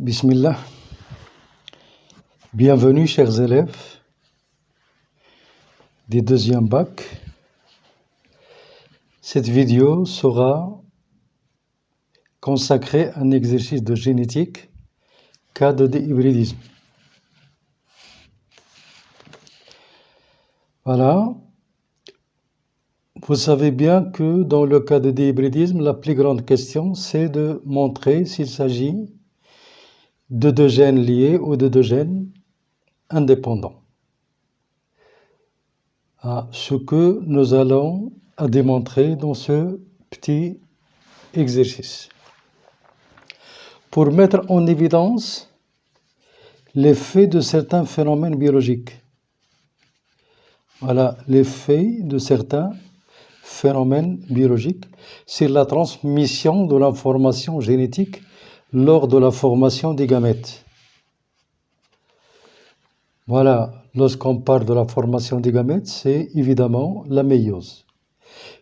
Bismillah. Bienvenue chers élèves des deuxièmes bac. Cette vidéo sera consacrée à un exercice de génétique, cas de déhybridisme. Voilà. Vous savez bien que dans le cas de déhybridisme, la plus grande question, c'est de montrer s'il s'agit de deux gènes liés ou de deux gènes indépendants. Ce que nous allons démontrer dans ce petit exercice. Pour mettre en évidence l'effet de certains phénomènes biologiques. Voilà, l'effet de certains phénomènes biologiques sur la transmission de l'information génétique lors de la formation des gamètes. Voilà, lorsqu'on parle de la formation des gamètes, c'est évidemment la méiose.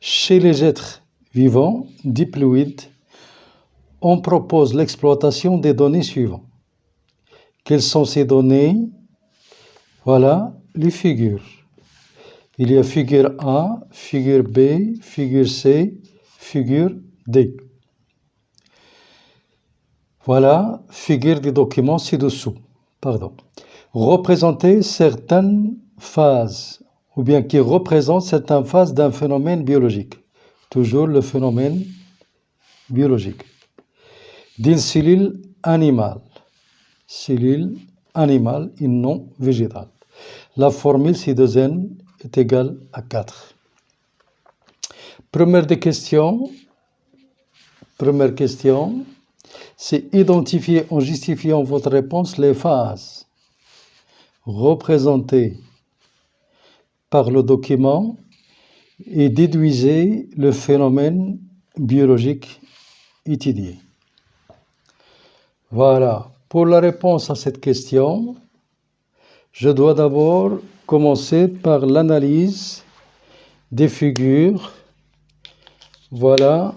Chez les êtres vivants, diploïdes, on propose l'exploitation des données suivantes. Quelles sont ces données? Voilà les figures. Il y a figure A, figure B, figure C, figure D. Voilà, figure des documents ci-dessous. Représenter certaines phases, ou bien qui représentent certaines phases d'un phénomène biologique. Toujours le phénomène biologique. D'une cellule animale. Cellule animale et non végétale. La formule C2N est égale à 4. Première question, c'est identifier en justifiant votre réponse les phases représentées par le document et déduisez le phénomène biologique étudié. Voilà, pour la réponse à cette question, je dois d'abord commencer par l'analyse des figures, voilà,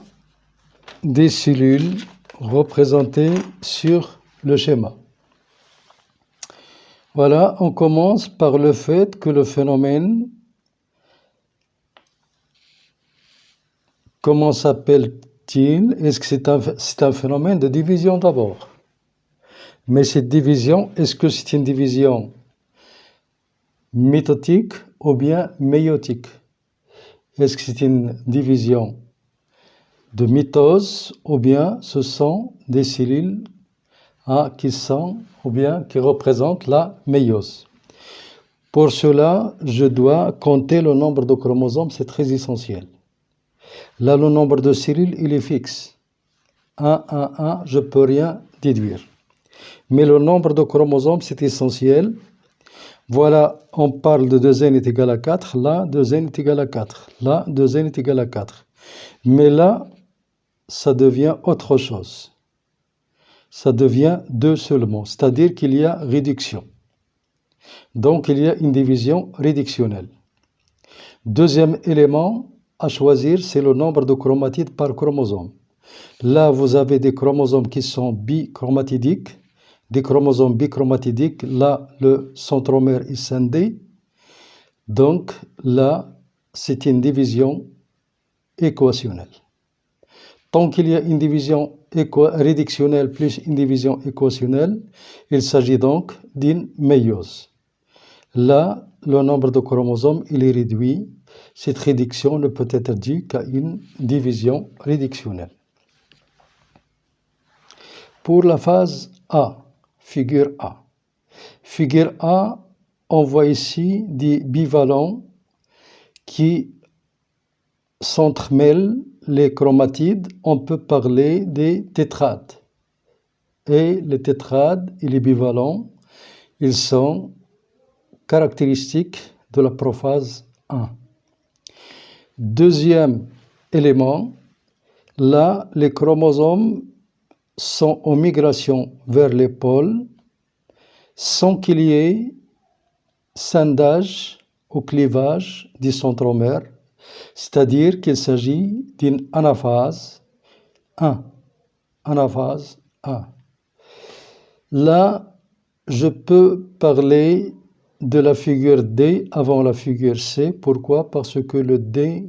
des cellules représentées sur le schéma. Voilà, on commence par le fait que le phénomène, comment s'appelle-t-il? Est-ce que c'est un phénomène de division d'abord? Mais cette division, est-ce que c'est une division mitotique ou bien méiotique? Est-ce que c'est une division de mitose ou bien ce sont des cellules qui représentent la méiose? Pour cela, je dois compter le nombre de chromosomes, c'est très essentiel. Là, le nombre de cellules, il est fixe. 1, 1, 1, je ne peux rien déduire. Mais le nombre de chromosomes, c'est essentiel. Voilà, on parle de 2n est égal à 4. Là, 2n est égal à 4. Là, 2n est égal à 4. Mais là, ça devient autre chose. Ça devient 2 seulement. C'est-à-dire qu'il y a réduction. Donc, il y a une division réductionnelle. Deuxième élément à choisir, c'est le nombre de chromatides par chromosome. Là, vous avez des chromosomes qui sont bichromatidiques. Des chromosomes bichromatidiques, là, le centromère est scindé. Donc, là, c'est une division équationnelle. Tant qu'il y a une division réductionnelle plus une division équationnelle, il s'agit donc d'une méiose. Là, le nombre de chromosomes, il est réduit. Cette réduction ne peut être due qu'à une division réductionnelle. Pour la phase A, figure A. Figure A, on voit ici des bivalents qui s'entremêlent les chromatides. On peut parler des tétrades. Et les tétrades et les bivalents, ils sont caractéristiques de la prophase 1. Deuxième élément, là, les chromosomes sont en migration vers les pôles sans qu'il y ait scindage ou clivage du centromère, c'est-à-dire qu'il s'agit d'une anaphase 1. Anaphase 1. Là, je peux parler de la figure D avant la figure C. Pourquoi? Parce que le D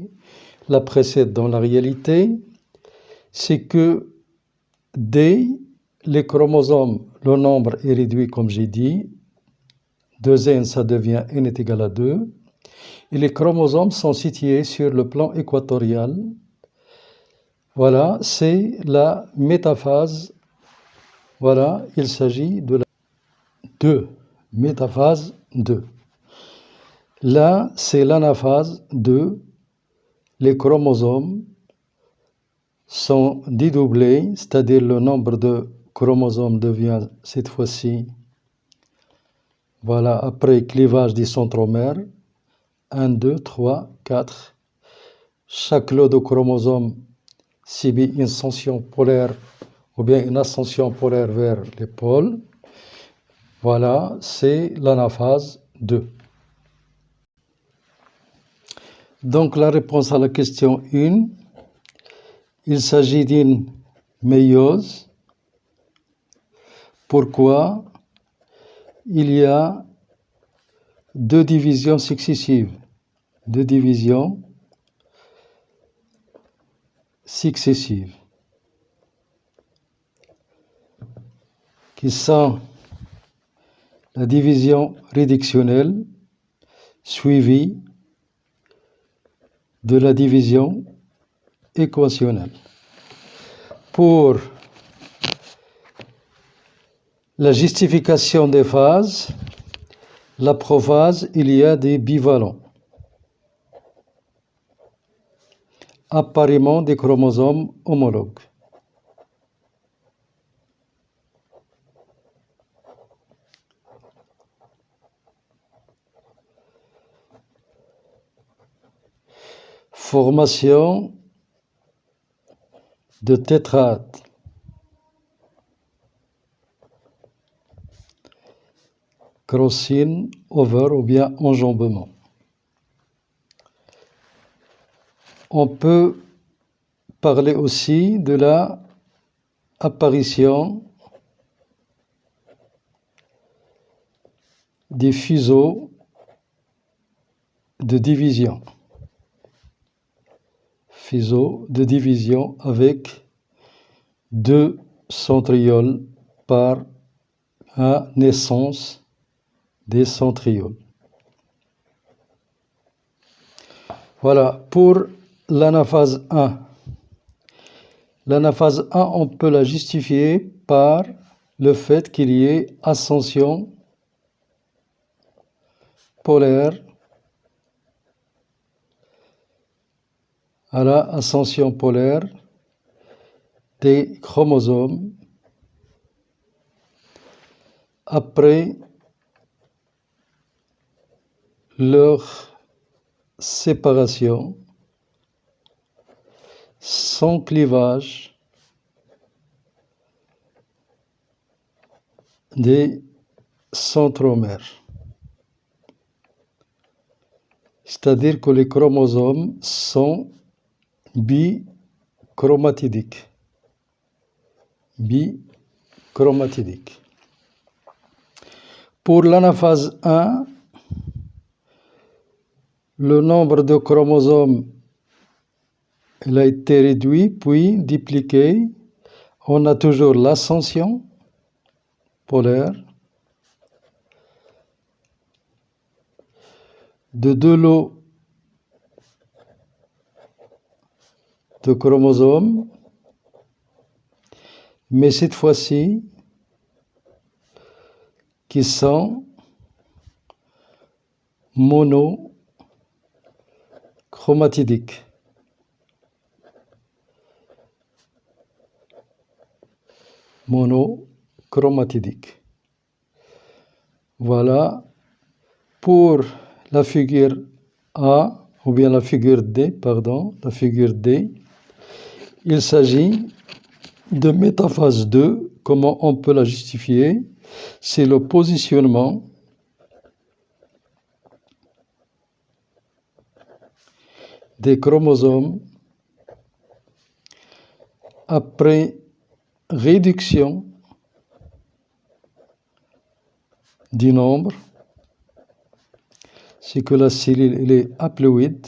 la précède dans la réalité. C'est que D, les chromosomes, le nombre est réduit comme j'ai dit. 2n, ça devient n est égal à 2. Et les chromosomes sont situés sur le plan équatorial. Voilà, c'est la métaphase. Voilà, il s'agit de la 2, métaphase 2. Là, c'est l'anaphase 2. Les chromosomes sont dédoublés, c'est-à-dire le nombre de chromosomes devient cette fois-ci, voilà, après clivage des centromères, 1, 2, 3, 4. Chaque lot de chromosomes subit une ascension polaire ou bien une ascension polaire vers les pôles. Voilà, c'est l'anaphase 2. Donc la réponse à la question 1, il s'agit d'une méiose. Pourquoi? Il y a deux divisions successives. Deux divisions successives qui sont la division réductionnelle suivie de la division équationnelle. Pour la justification des phases, la prophase, il y a des bivalents. Appareillement des chromosomes homologues. Formation de tétrades. Crossing, over ou bien enjambement. On peut parler aussi de la apparition des fuseaux de division. Fuseaux de division avec deux centrioles par naissance des centrioles. Voilà, pour l'anaphase 1. L'anaphase 1, on peut la justifier par le fait qu'il y ait ascension polaire à la ascension polaire des chromosomes après leur séparation sans clivage des centromères. C'est-à-dire que les chromosomes sont bichromatidiques. Bichromatidiques. Pour l'anaphase 1, le nombre de chromosomes il a été réduit puis dupliqué. On a toujours l'ascension polaire de deux lots de chromosomes, mais cette fois-ci qui sont monochromatidiques. Monochromatidiques. Voilà pour la figure A, ou bien la figure D, pardon, la figure D. Il s'agit de métaphase 2. Comment on peut la justifier? C'est le positionnement des chromosomes après réduction du nombre, c'est que la cellule elle est haploïde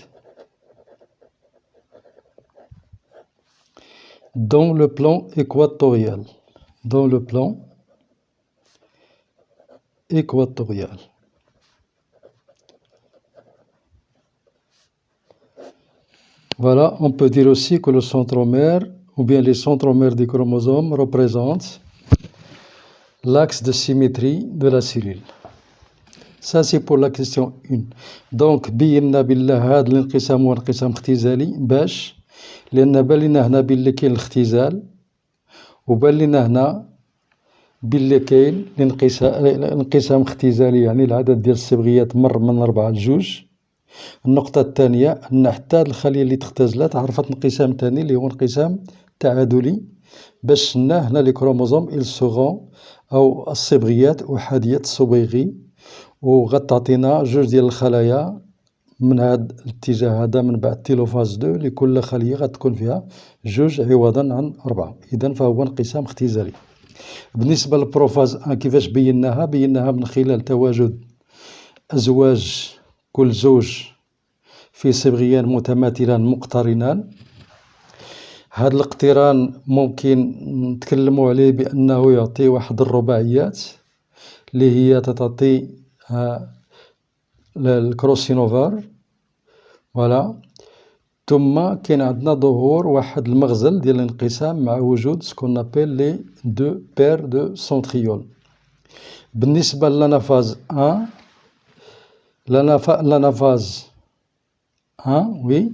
dans le plan équatorial. Dans le plan équatorial. Voilà, on peut dire aussi que le centromère, ou bien les centromères des chromosomes, représentent l'axe de symétrie de la cellule. Ça, c'est pour la question 1. Donc, بينا بالله هذا الانقسام هو انقسام اختزالي باش لأن بان لينا هنا باللي كاين الاختزال وبان لينا هنا باللي كاين الانقسام اختزالي، يعني العدد ديال الصبغيات مر من 4 ل2. النقطة الثانية أن حتى هاد الخلية اللي تختزلت عرفت انقسام ثاني اللي هو انقسام تعادلي باش هنا لي كروموزوم إل سوغون أو الصبغيات أحادية الصبيغي، وغتعطينا 2 ديال الخلايا من هاد الاتجاه هذا من بعد تيلوفاز 2 لكل خلية غتكون فيها 2 عوضا عن 4. إذن فهو انقسام اختزالي. بالنسبة للبروفاز 1 كيفاش بيناها؟ بيناها من خلال تواجد أزواج كل زوج في صبغيان متماثلان مقترنان. هذا الاقتران ممكن نتكلموا عليه بأنه يعطي واحد الرباعيات اللي هي تعطي الكروسينوفار. فوالا. ثم كاين عندنا ظهور واحد المغزل ديال الانقسام مع وجود سكون ابيل لي دو بير دو سنتريول. بالنسبة للانافاز 1 l'anaphase 1 oui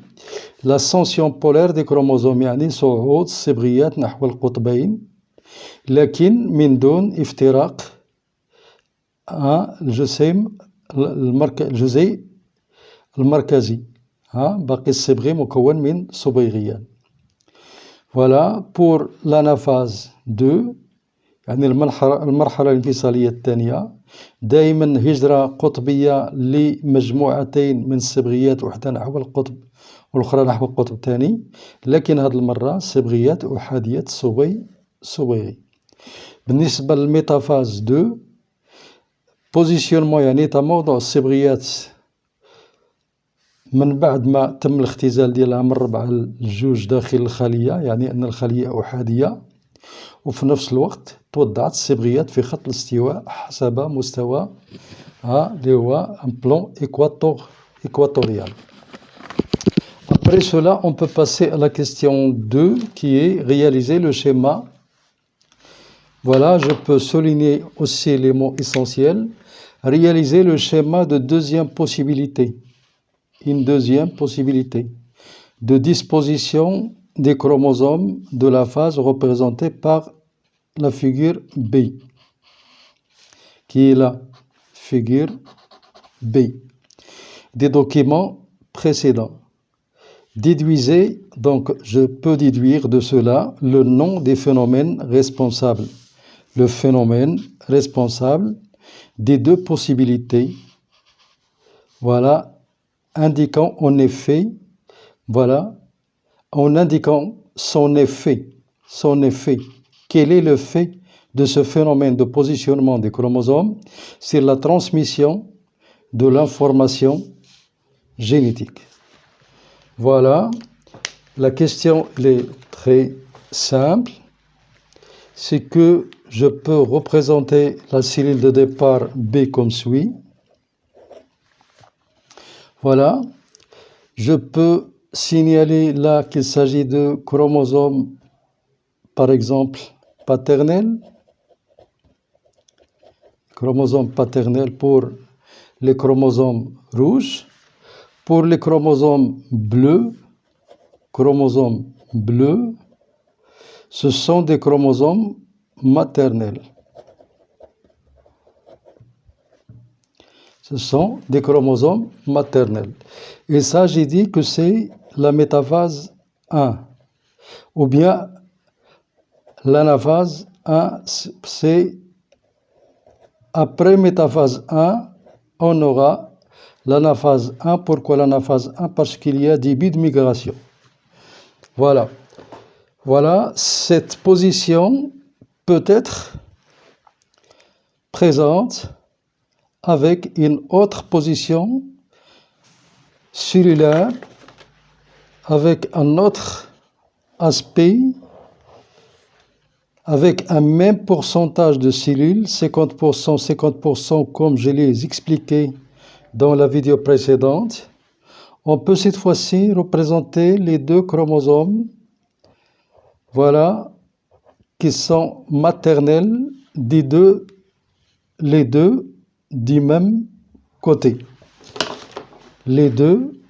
l'ascension polaire des chromosomes يعني صعود الصبغيات نحو القطبين لكن من دون افتراق الجزيء المركزي. باقي الصبغي مكون من صبيغيان. voilà pour l'anaphase 2 يعني المرحلة الانفصالية الثانية دائما هجرة قطبية لمجموعتين من الصبغيات، وحدة نحو القطب والأخرى نحو القطب الثاني، لكن هذه المرة صبغيات أحادية صبيغي. بالنسبة للميتافاز 2 بوزيسيونمون يعني تموضع الصبغيات من بعد ما تم الاختزال ديالها من 4 ل2 داخل الخلية، يعني أن الخلية أحادية، وفي نفس الوقت توضعت الصبغيات في خط الاستواء حسب مستوى اللي هو un plan équatorial. Après cela, on peut passer à la question 2 qui est réaliser le schéma. Voilà, je peux souligner aussi les mots essentiels. Réaliser le schéma de deuxième possibilité. Une deuxième possibilité de disposition des chromosomes de la phase représentée par la figure B, qui est la figure B des documents précédents. Déduisez, donc je peux déduire de cela le nom des phénomènes responsables. Le phénomène responsable des deux possibilités, voilà, indiquant en effet, voilà, en indiquant son effet. Quel est le fait de ce phénomène de positionnement des chromosomes sur la transmission de l'information génétique? Voilà, la question est très simple. C'est que je peux représenter la cellule de départ B comme suit. Voilà, je peux signaler là qu'il s'agit de chromosomes, par exemple, paternels. Chromosome paternel pour les chromosomes rouges. Pour les chromosomes bleus, ce sont des chromosomes maternels. Ce sont des chromosomes maternels. Et ça, j'ai dit que c'est la métaphase 1. Ou bien l'anaphase 1, c'est après métaphase 1, on aura l'anaphase 1. Pourquoi l'anaphase 1? Parce qu'il y a début de migration. Voilà. Voilà, cette position peut être présente avec une autre position cellulaire, avec un autre aspect, avec un même pourcentage de cellules, 50%, 50%, comme je l'ai expliqué dans la vidéo précédente. On peut cette fois-ci représenter les deux chromosomes, voilà, qui sont maternels les deux du même côté. Les deux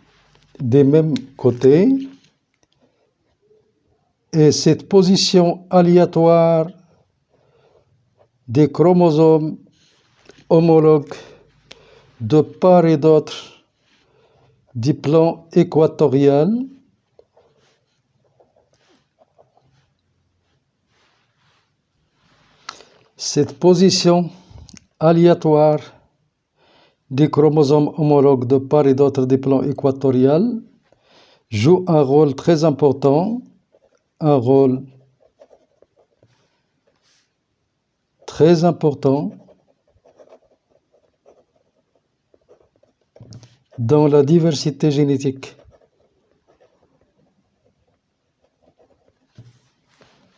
des mêmes côtés. Et cette position aléatoire des chromosomes homologues de part et d'autre du plan équatorial cette position aléatoire des chromosomes homologues de part et d'autre du plan équatorial joue un rôle très important, un rôle très important dans la diversité génétique.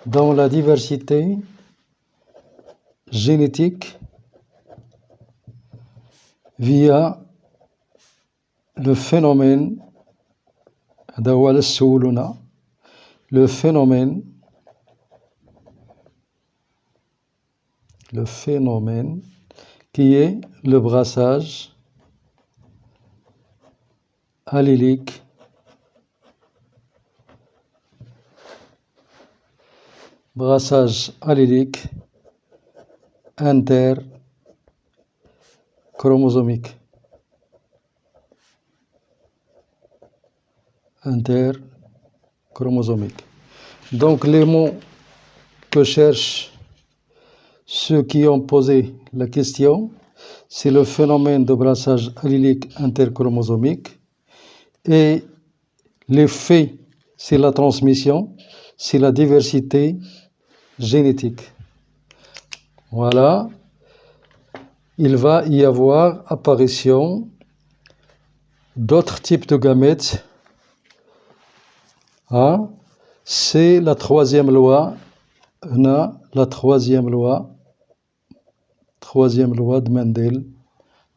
Dans la diversité génétique via le phénomène le phénomène qui est le brassage allélique interchromosomique. Donc les mots que cherchent ceux qui ont posé la question, c'est le phénomène de brassage allélique interchromosomique et l'effet, c'est la transmission, c'est la diversité génétique. Voilà, il va y avoir apparition d'autres types de gamètes. Hein? C'est la troisième loi, la troisième loi de Mendel.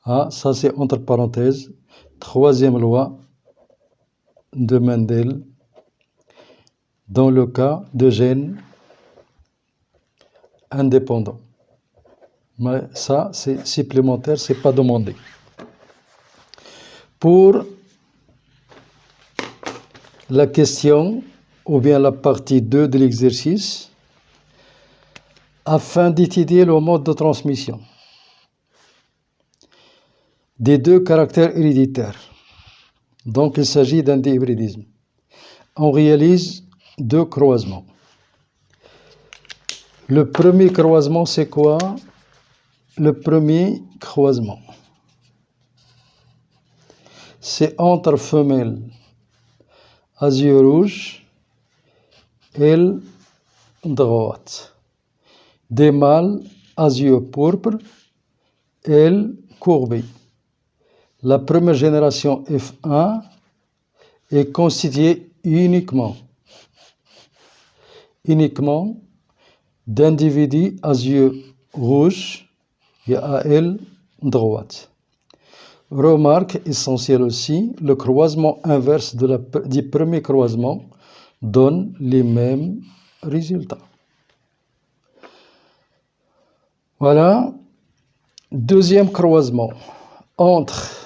Ah, ça c'est entre parenthèses, troisième loi de Mendel dans le cas de gènes indépendants. Mais ça c'est supplémentaire, c'est pas demandé. Pour la question ou bien la partie 2 de l'exercice, afin d'étudier le mode de transmission des deux caractères héréditaires. Donc il s'agit d'un dihybridisme. On réalise deux croisements. Le premier croisement, c'est quoi? Le premier croisement, c'est entre femelles à yeux rouges, aile droite, des mâles à yeux pourpres, aile courbée. La première génération F1 est constituée uniquement d'individus à yeux rouges et à aile droite. Remarque essentielle aussi, le croisement inverse du premier croisement donne les mêmes résultats. Voilà. Deuxième croisement entre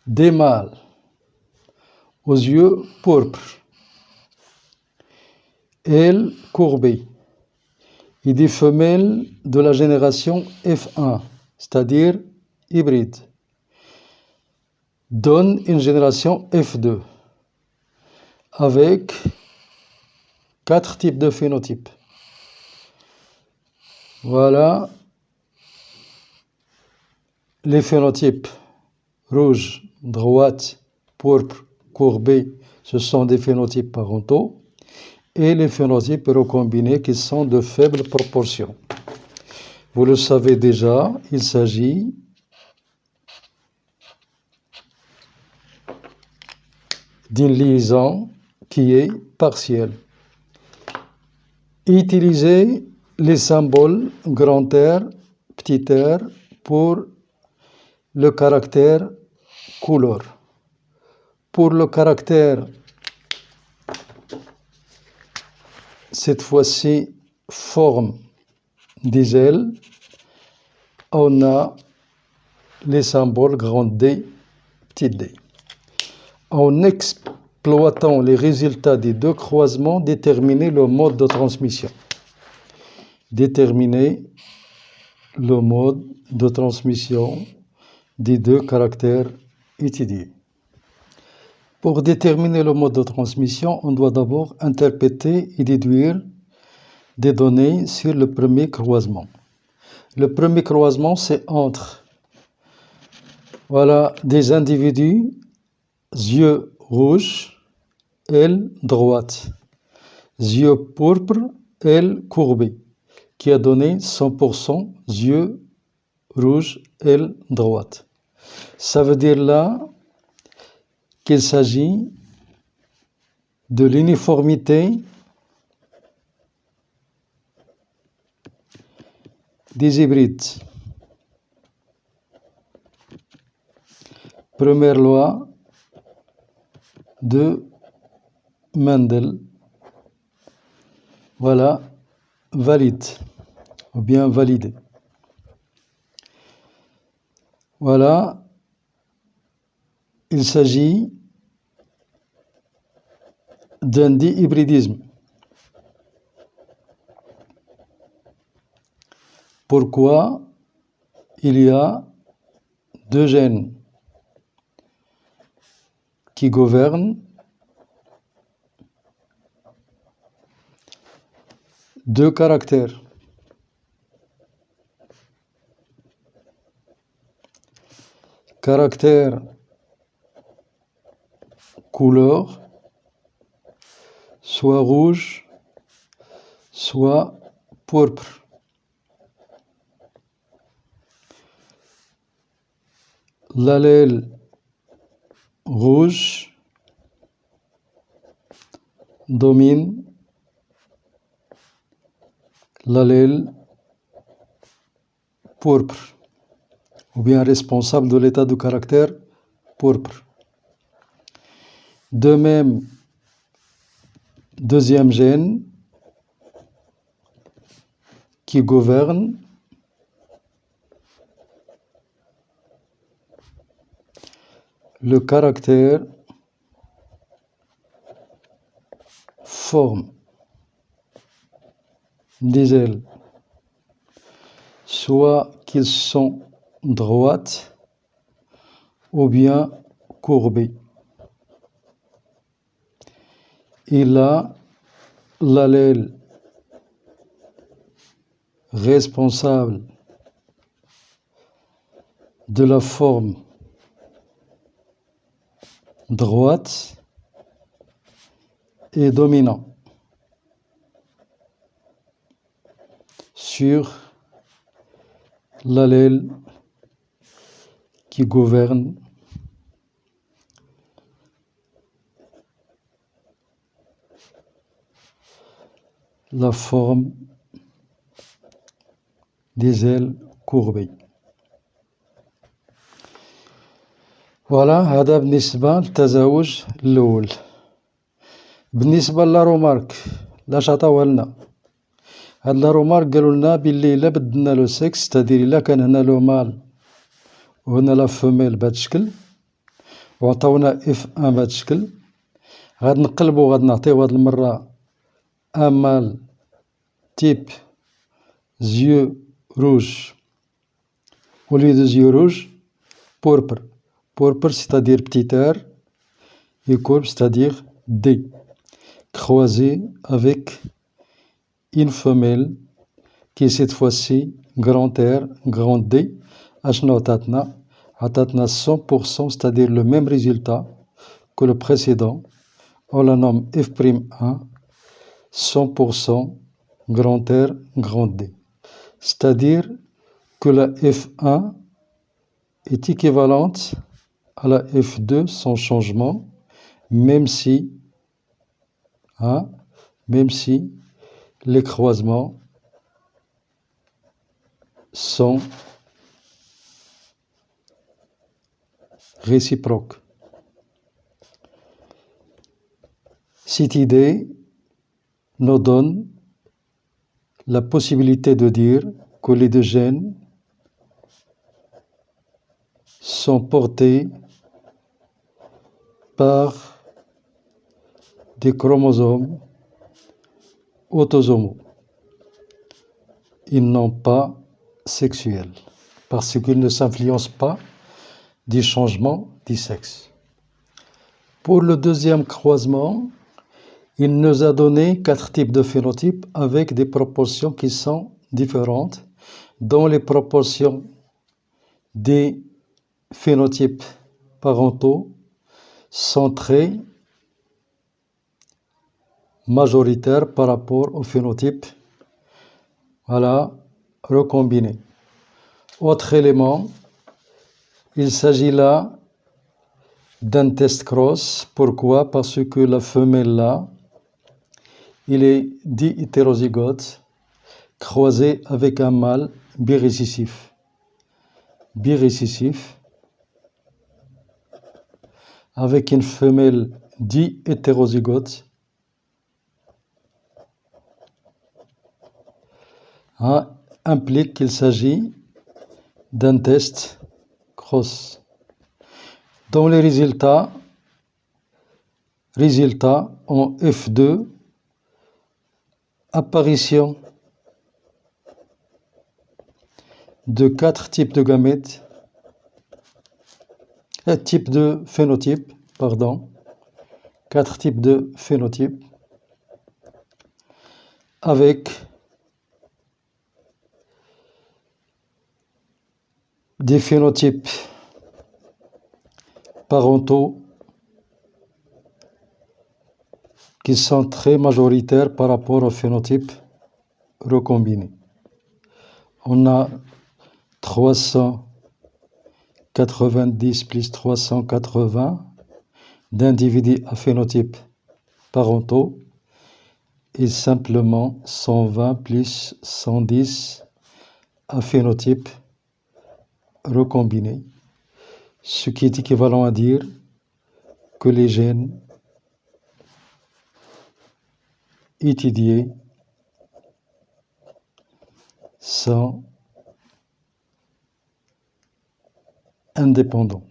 des mâles aux yeux pourpres, ailes courbées, et des femelles de la génération F1, c'est-à-dire hybride, donne une génération F2 avec 4 types de phénotypes. Voilà les phénotypes rouge, droite, pourpre, courbé, ce sont des phénotypes parentaux, et les phénotypes recombinés qui sont de faibles proportions. Vous le savez déjà, il s'agit d'une liaison qui est partielle. Utilisez les symboles grand R, petit r pour le caractère couleur. Pour le caractère, cette fois-ci, forme des ailes, on a les symboles grand D, petit d. En exploitant les résultats des deux croisements, déterminer le mode de transmission. Déterminer le mode de transmission des deux caractères étudiés. Pour déterminer le mode de transmission, on doit d'abord interpréter et déduire des données sur le premier croisement. Le premier croisement, c'est entre des individus, yeux rouges, aile droite, yeux pourpres, aile courbée, qui a donné 100% yeux rouges, aile droite. Ça veut dire là qu'il s'agit de l'uniformité des hybrides. Première loi de Mendel. Voilà, valide ou bien validé. Voilà, il s'agit d'un dihybridisme. Pourquoi il y a deux gènes qui gouvernent deux caractères. Caractère couleur, soit rouge, soit pourpre. L'allèle rouge domine l'allèle pourpre, ou bien responsable de l'état de caractère pourpre. De même, deuxième gène qui gouverne le caractère forme des ailes, soit qu'ils sont droites ou bien courbées. Et là, l'allèle responsable de la forme droite est dominant sur l'allèle qui gouverne la forme des ailes courbées. Voilà, هذا بالنسبة للتزاوج الأول. بالنسبة لا رومارك لاش عطاوها لنا، هاد لا رومارك قالوا لنا باللي إلا بدلنا لو سكس، ستادير إلا كان هنا لو مال وهنا لا فوميل بهاد الشكل، وعطاونا اف ان بهاد الشكل، غاد نقلبو غاد نعطيو هاد المرة ان مال type yeux rouges au lieu des yeux rouges, pourpre. Pourpre, c'est-à-dire petit r, et courbe, c'est-à-dire D, croisé avec une femelle qui est cette fois-ci grand R, grand D. أشنو عطاتنا؟ عطاتنا 100%, c'est-à-dire le même résultat que le précédent. On la nomme F'1, 100% grand R, grand D. C'est-à-dire que la F1 est équivalente à la F2 sans changement, même si les croisements sont réciproques. Cette idée nous donne la possibilité de dire que les deux gènes sont portés par des chromosomes autosomaux. Ils n'ont pas sexuel, parce qu'ils ne s'influencent pas du changement du sexe. Pour le deuxième croisement, il nous a donné 4 types de phénotypes avec des proportions qui sont différentes, dont les proportions des phénotypes parentaux sont très majoritaires par rapport aux phénotypes recombinés. Autre élément, il s'agit là d'un test cross. Pourquoi? Parce que la femelle là, il est dit hétérozygote, croisé avec un mâle birécessif. Avec une femelle dit hétérozygote, implique qu'il s'agit d'un test cross. Dans les résultats en F2, apparition de 4 types de gamètes, quatre types de phénotypes, avec des phénotypes parentaux qui sont très majoritaires par rapport aux phénotypes recombinés. On a 390 plus 380 d'individus à phénotypes parentaux et simplement 120 plus 110 à phénotypes recombinés, ce qui est équivalent à dire que les gènes étudiés sont indépendants,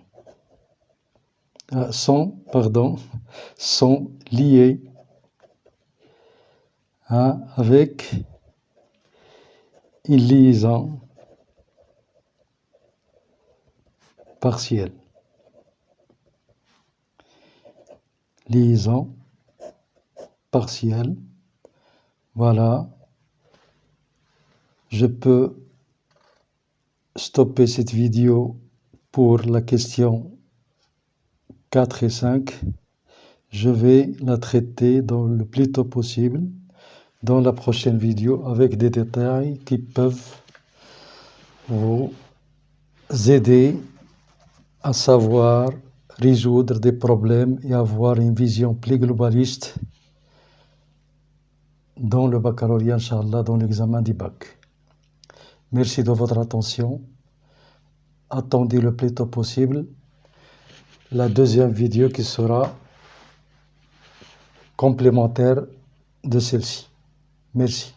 sont liés avec une liaison partielle. Voilà. Je peux stopper cette vidéo pour la question 4 et 5. Je vais la traiter dans le plus tôt possible dans la prochaine vidéo avec des détails qui peuvent vous aider à savoir résoudre des problèmes et avoir une vision plus globaliste dans le baccalauréat, Inch'Allah, dans l'examen du bac. Merci de votre attention. Attendez le plus tôt possible la deuxième vidéo qui sera complémentaire de celle-ci. Merci.